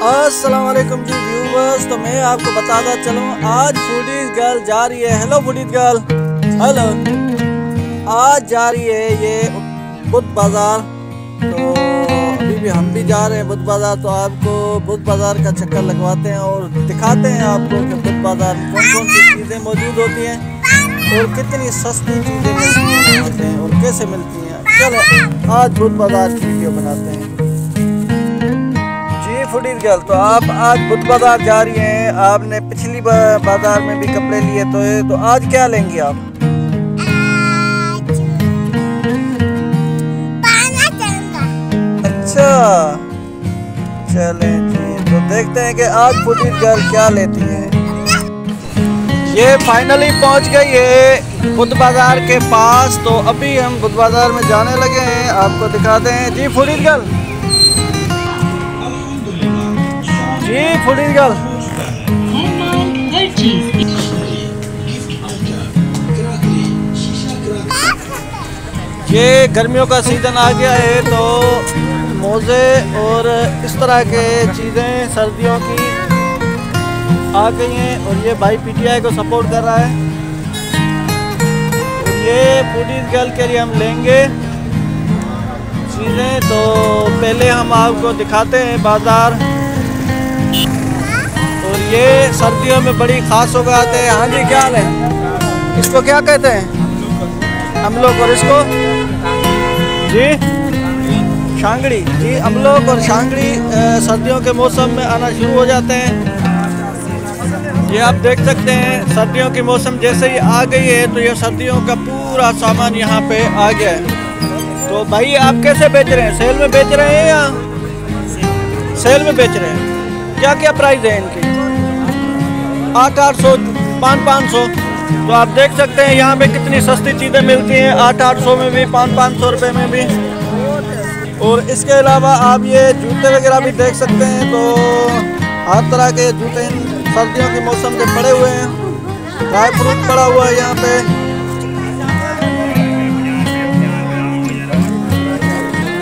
अस्सलाम वालेकुम जी व्यूवर्स। तो मैं आपको बताता चलूँ, आज फूडीज गर्ल जा रही है। Hello foodies girl, hello. आज जा रही है ये बुध बाज़ार। तो अभी भी हम भी जा रहे हैं बुध बाज़ार। तो आपको बुध बाज़ार का चक्कर लगवाते हैं और दिखाते हैं आपको कि बुध बाज़ार में कौन कौन सी चीज़ें मौजूद होती हैं और कितनी सस्ती चीज़ें मिलती हैं और कैसे मिलती हैं। चलो आज बुध बाज़ार की वीडियो बनाते हैं। फूडीज गर्ल, तो आप आज बुध बाज़ार जा रही हैं। आपने पिछली बाज़ार में भी कपड़े लिए तो आज क्या लेंगी आप? अच्छा चलें जी, तो देखते हैं कि आज फूडीज गर्ल क्या लेती है। ये फाइनली पहुंच गई है बुध बाज़ार के पास। तो अभी हम बुध बाज़ार में जाने लगे हैं, आपको दिखाते हैं जी फूडीज गर्ल। जी फूडीज गर्ल, ये गर्मियों का सीज़न आ गया है तो मोज़े और इस तरह के चीज़ें सर्दियों की आ गई हैं। और ये भाई पीटीआई को सपोर्ट कर रहा है। और ये फूडीज गर्ल के लिए हम लेंगे चीज़ें। तो पहले हम आपको दिखाते हैं बाज़ार। और ये सर्दियों में बड़ी खास हो आते हैं। हाँ जी, क्या हाल है? इसको क्या कहते हैं? अमलोक। और इसको जी शांगड़ी। जी अमलोक और शांगड़ी सर्दियों के मौसम में आना शुरू हो जाते हैं। ये आप देख सकते हैं, सर्दियों के मौसम जैसे ही आ गई है तो ये सर्दियों का पूरा सामान यहाँ पे आ गया है। तो भाई आप कैसे बेच रहे हैं? सेल में बेच रहे हैं या सेल में बेच रहे हैं? क्या क्या प्राइस है इनकी? 800-800, 500-500। तो आप देख सकते हैं यहाँ पे कितनी सस्ती चीज़ें मिलती हैं, 800-800 में भी, 500-500 रुपये में भी। और इसके अलावा आप ये जूते वगैरह भी देख सकते हैं। तो हर तरह के जूते इन सर्दियों के मौसम के पड़े हुए हैं। ड्राई फ्रूट पड़ा हुआ है यहाँ पे।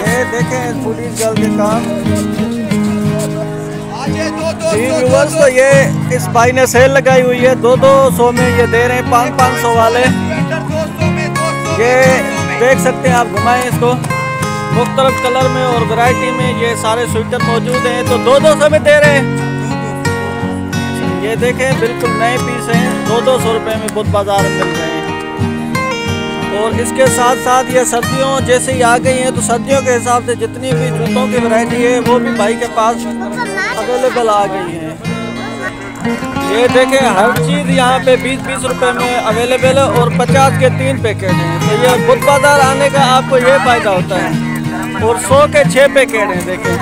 ये देखें फूडीज गर्ल के काम। जी व्यूअर्स, तो ये इस भाई ने सेल लगाई हुई है, 200 में ये दे रहे हैं 500 वाले। ये देख सकते हैं आप, घुमाएं इसको। मुख्तलिफ कलर में और वैरायटी में ये सारे स्वेटर मौजूद हैं। तो 200 में दे रहे हैं। ये देखें बिल्कुल नए पीस हैं, 200 रुपये में बुध बाज़ार में मिल रहे हैं। और इसके साथ साथ ये सर्दियों जैसे ही आ गई हैं तो सर्दियों के हिसाब से जितनी भी जूतों की वैरायटी है वो भी भाई के पास अवेलेबल आ गई है। ये देखें हर चीज़ यहाँ पे 20-20 रुपये में अवेलेबल है और 50 के 3 पैकेट हैं। तो ये बुध बाज़ार आने का आपको ये फ़ायदा होता है। और 100 के 6 पैकेट हैं। देखें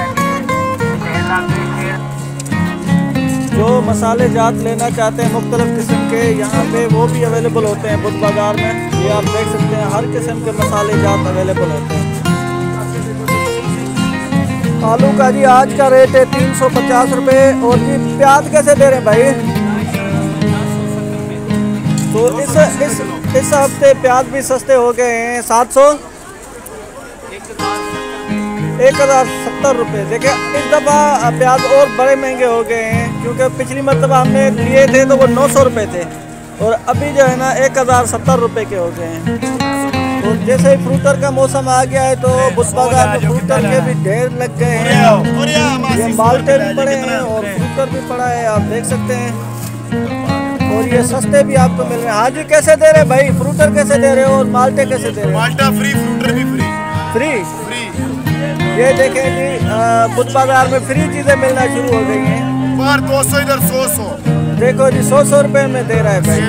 जो मसाले जात लेना चाहते हैं मुख्तलिफ किस्म के, यहाँ पे वो भी अवेलेबल होते हैं बुध बाज़ार में। ये आप देख सकते हैं हर किस्म के मसाले जात अवेलेबल होते हैं। आलू का जी आज का रेट है 350 रुपये। और जी प्याज कैसे दे रहे हैं भाई? तो इस हफ्ते प्याज भी सस्ते हो गए हैं, 1070 रुपये। देखिए इस दफ़ा प्याज और बड़े महंगे हो गए हैं, क्योंकि पिछली मरतबा हमने लिए थे तो वो 900 रुपये थे और अभी जो है ना 1070 रुपये के हो गए हैं। तो जैसे ही फ्रूटर का मौसम आ गया है तो बुध बाज़ार में फ्रूटर के भी ढेर लग गए हैं। ये माल्टे भी पड़े हैं और फ्रूटर भी पड़ा है, आप देख सकते हैं। और ये सस्ते भी आपको मिल रहे हैं। हाँ जी, कैसे दे रहे हैं भाई? फ्रूटर कैसे दे रहे हो और माल्टे कैसे दे रहे हैं? माल्टा फ्री, फ्रूटर भी फ्री। ये देखें जी बुध बाज़ार में फ्री चीज़ें मिलना शुरू हो गई हैं। बाहर 200, इधर 100। देखो जी 100 रुपये में दे रहा है भाई।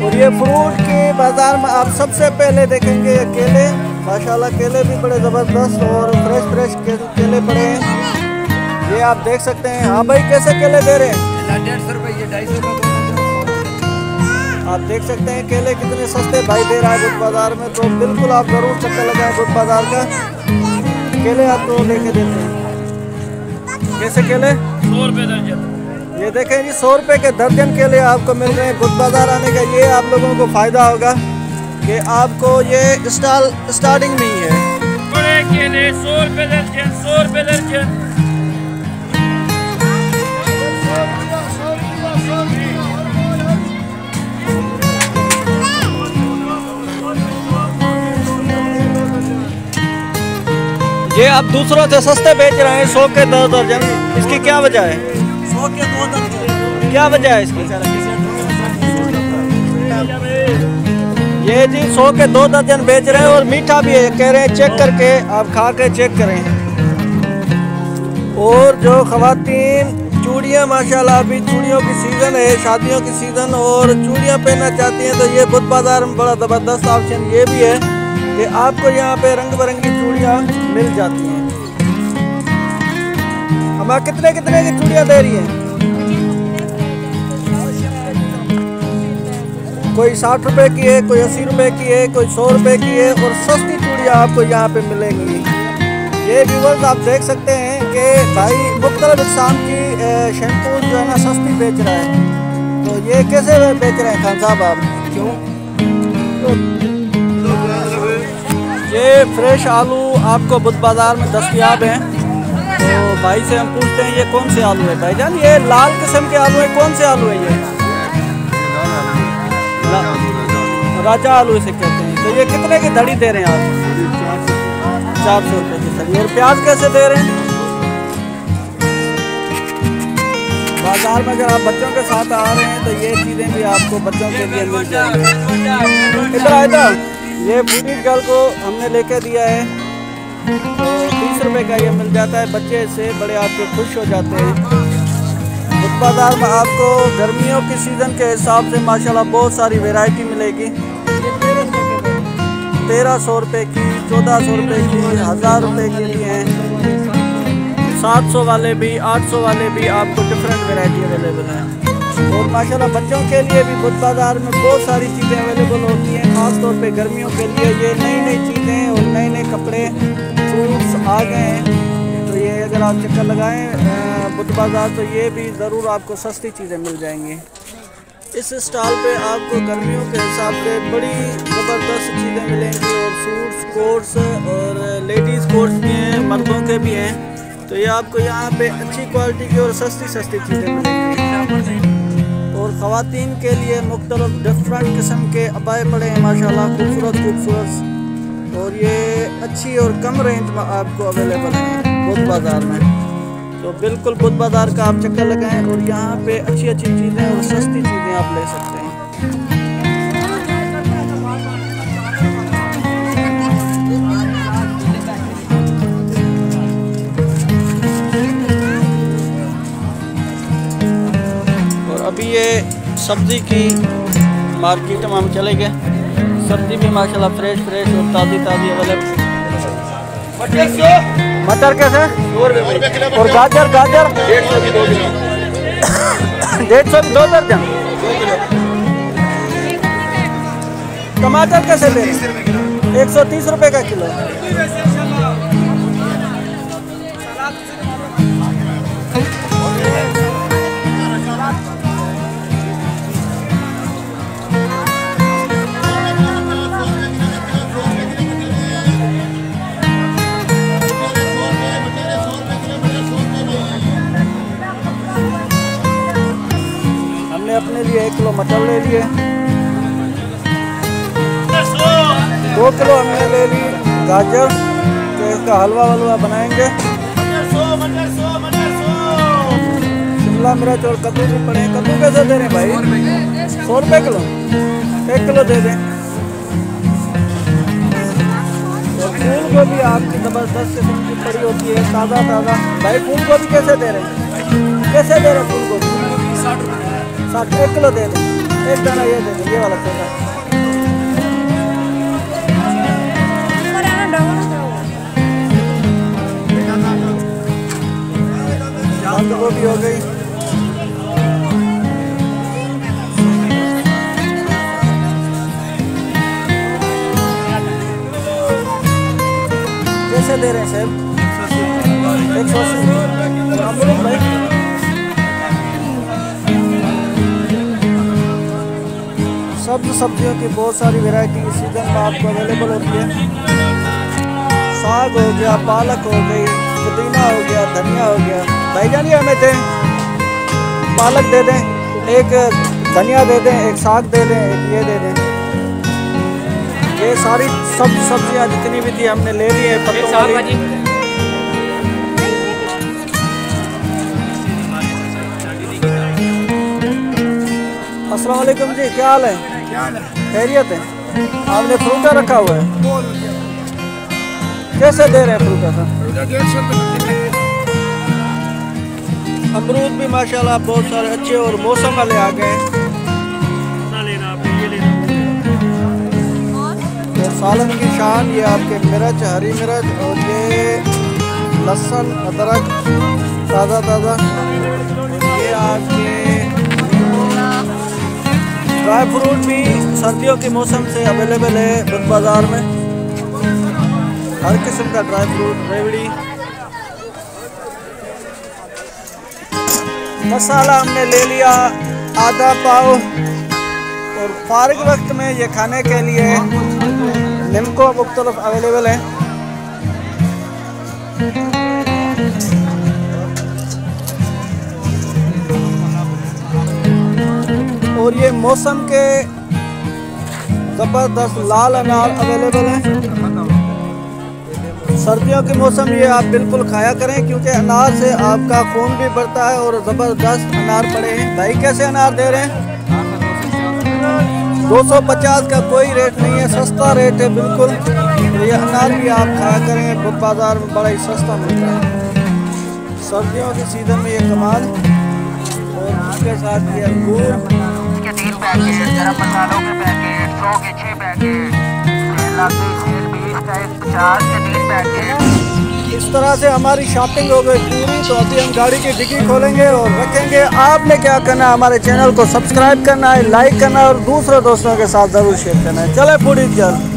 और ये फ्रूट के बाज़ार में आप सबसे पहले देखेंगे केले। माशाल्लाह केले भी बड़े ज़बरदस्त और फ्रेश केले पड़े हैं। ये आप देख सकते हैं। हाँ भाई, कैसे केले दे रहे हैं? 150 रुपये, 250 रुपये। आप देख सकते हैं केले कितने सस्ते भाई दे रहा है बुध बाज़ार में। तो बिल्कुल आप ज़रूर चक्कर लगाएं बुध बाज़ार का। केले आपको लेके देते हैं। कैसे केले? 100 रुपये दर्जन। ये देखें जी 100 रुपये के दर्जन केले आपको मिल रहे हैं बुध बाज़ार आने का। ये आप लोगों को फ़ायदा होगा कि आपको ये स्टार्टिंग में ही है। जोड़े केले 100 रुपए दर्जन, 100 रुपए दर्जन। ये आप दूसरों से सस्ते बेच रहे हैं 100 के 2 दर्जन, इसकी क्या वजह है? 100 के 2 दर्जन। क्या वजह है इसकी? ये जी 100 के 2 दर्जन बेच रहे हैं और मीठा भी है, कह रहे हैं चेक करके आप खा के चेक करें। और जो ख़वातीन चूड़ियाँ, माशाल्लाह अभी चूड़ियों की सीज़न है, शादियों की सीज़न, और चूड़ियाँ पहनना चाहती हैं तो ये बुध बाज़ार में बड़ा ज़बरदस्त ऑप्शन ये भी है कि आपको यहाँ पे रंग बिरंगी चूड़ियाँ मिल जाती हैं। हम कितने कितने की चूड़ियाँ दे रही हैं? कोई 60 रुपए की है, कोई 80 रुपए की है, कोई 100 रुपए की है, और सस्ती चूड़ियाँ आपको यहाँ पे मिलेंगी। ये व्यूवर्स आप देख सकते हैं कि भाई मुख्तलिफ इक़साम की शैम्पू जो है ना सस्ती बेच रहा है। तो ये कैसे बेच रहे हैं खान साहब आप? क्यों? ये फ्रेश आलू आपको बुध बाज़ार में दस्तयाब हैं। तो भाई से हम पूछते हैं ये कौन से आलू है भाईजान? ये लाल किस्म के आलू है, कौन से आलू है ये? राजा आलू इसे कहते हैं। तो ये कितने की धड़ी दे रहे हैं आप? 400 रुपये की धड़ी। और प्याज कैसे दे रहे हैं? बाजार में अगर आप बच्चों के साथ आ रहे हैं तो ये चीज़ें भी आपको बच्चों के लिए मिल जाएंगी। इधर आए, ये बूढ़ी गर्ल को हमने लेके दिया है तो 30 रुपये का ये मिल जाता है। बच्चे इससे बड़े आपके खुश हो जाते हैं। बुध बाज़ार में आपको गर्मियों की सीज़न के हिसाब से माशाल्लाह बहुत सारी वैरायटी मिलेगी। 1300 रुपये की, 1400 रुपये की, 1000 रुपये के लिए हैं, 700 वाले भी, 800 वाले भी आपको डिफरेंट वैरायटी अवेलेबल है। और माशाल्लाह बच्चों के लिए भी बुध बाज़ार में बहुत सारी चीज़ें अवेलेबल होती हैं, ख़ास तौर पे गर्मियों के लिए। ये नई नई चीज़ें और नए नए कपड़े, फ्रूट्स आ गए हैं। तो ये अगर आप चक्कर लगाएं बुध बाज़ार तो ये भी ज़रूर आपको सस्ती चीज़ें मिल जाएंगी। इस स्टॉल पे आपको गर्मियों के हिसाब से बड़ी ज़बरदस्त चीज़ें मिलेंगी, और सूट्स, कोट्स और लेडीज़ कोट्स भी हैं, मर्दों के भी हैं। तो ये आपको यहाँ पे अच्छी क्वालिटी की और सस्ती सस्ती चीज़ें मिलेंगी। और ख़वातीन के लिए मुख्तलिफ डिफरेंट किस्म के अबाए पड़े हैं माशाल्लाह, खूबसूरत खूबसूरत, और ये अच्छी और कम रेंज में आपको अवेलेबल है बुध बाज़ार में। तो बिल्कुल बुध बाज़ार का आप चक्कर लगाएं और यहाँ पे अच्छी अच्छी चीज़ें और सस्ती चीज़ें आप ले सकते हैं। और अभी ये सब्ज़ी की मार्केट में हम चले गए। सब्ज़ी भी माशाल्लाह फ्रेश फ्रेश और ताज़ी ताज़ी अवेलेबल। मटर कैसे? 100 रुपये। और गाजर? गाजर 150 की 2 किलो। 150 की 2 दर्जन। टमाटर कैसे दे रहे हैं? 130 रुपये का किलो। अपने लिए 1 किलो मटर ले लिए, 2 किलो हमने ले ली गाजर, तो इसका हलवा वलवा बनाएंगे। शिमला मिर्च और कद्दू भी पड़े। कद्दू कैसे दे रहे हैं भाई? 100 रुपये किलो। 1 किलो दे दें। तो फूल गोभी आपकी ज़बरदस्त किस्म की पड़ी होती है, ताज़ा ताज़ा। भाई फूल गोभी कैसे दे रहे हैं? कैसे दे रहे हैं फूल गोभी? 60। 1 किलो दे दें। 1 दाना ये दे दें, ये वाला छोटा। बंद गोभी हो गई। कैसे दे रहे हैं सेब? 180 भाई। सब्जियों की बहुत सारी वैरायटी इस सीज़न में आपको अवेलेबल होती है। साग हो गया, पालक हो गई, पुदीना हो गया, धनिया हो गया। भाईजान ये हमें दें, पालक दे दें, एक धनिया दे दें, एक साग दे दें, एक ये दे दें। ये सारी सब्जियां जितनी भी थी हमने ले ली है पत्तों वाली। अस्सलाम वालेकुम जी, क्या हाल है? खैरियत है? आपने फ्रूटा रखा हुआ है, कैसे दे रहे हैं फ्रूटा सर? अमरूद भी माशाल्लाह बहुत सारे अच्छे और मौसम वाले आ गए हैं। तो सालन की शान ये आपके मिर्च, हरी मिर्च और ये लहसुन, अदरक ताज़ा ताज़ा। ये आपके ड्राई फ्रूट भी सर्दियों के मौसम से अवेलेबल है बुध बाज़ार में। हर किस्म का ड्राई फ्रूट, रेवड़ी। मसाला हमने ले लिया आधा पाव। और फारिग वक्त में ये खाने के लिए निम्को मुख्तलिफ अवेलेबल है। और ये मौसम के ज़बरदस्त लाल अनार अवेलेबल हैं। सर्दियों के मौसम ये आप बिल्कुल खाया करें क्योंकि अनार से आपका खून भी बढ़ता है और ज़बरदस्त अनार पड़े हैं। भाई कैसे अनार दे रहे हैं? 250 का कोई रेट नहीं है, सस्ता रेट है बिल्कुल। तो ये अनार भी आप खाया करें, बुध बाज़ार में बड़ा ही सस्ता मिलता है सर्दियों के सीज़न में ये कमाल। और उसके साथ ये अंगूर के 3 पैकेट, गरम मसालों के पैकेट, 100 के 6 पैकेट, 20 का 50 के 3 पैकेट। इस तरह से हमारी शॉपिंग हो गई पूरी। तो अभी हम गाड़ी की डिग्गी खोलेंगे और रखेंगे। आपने क्या करना है, हमारे चैनल को सब्सक्राइब करना है, लाइक करना है और दूसरे दोस्तों के साथ ज़रूर शेयर करना है। चले पूरी जल्द।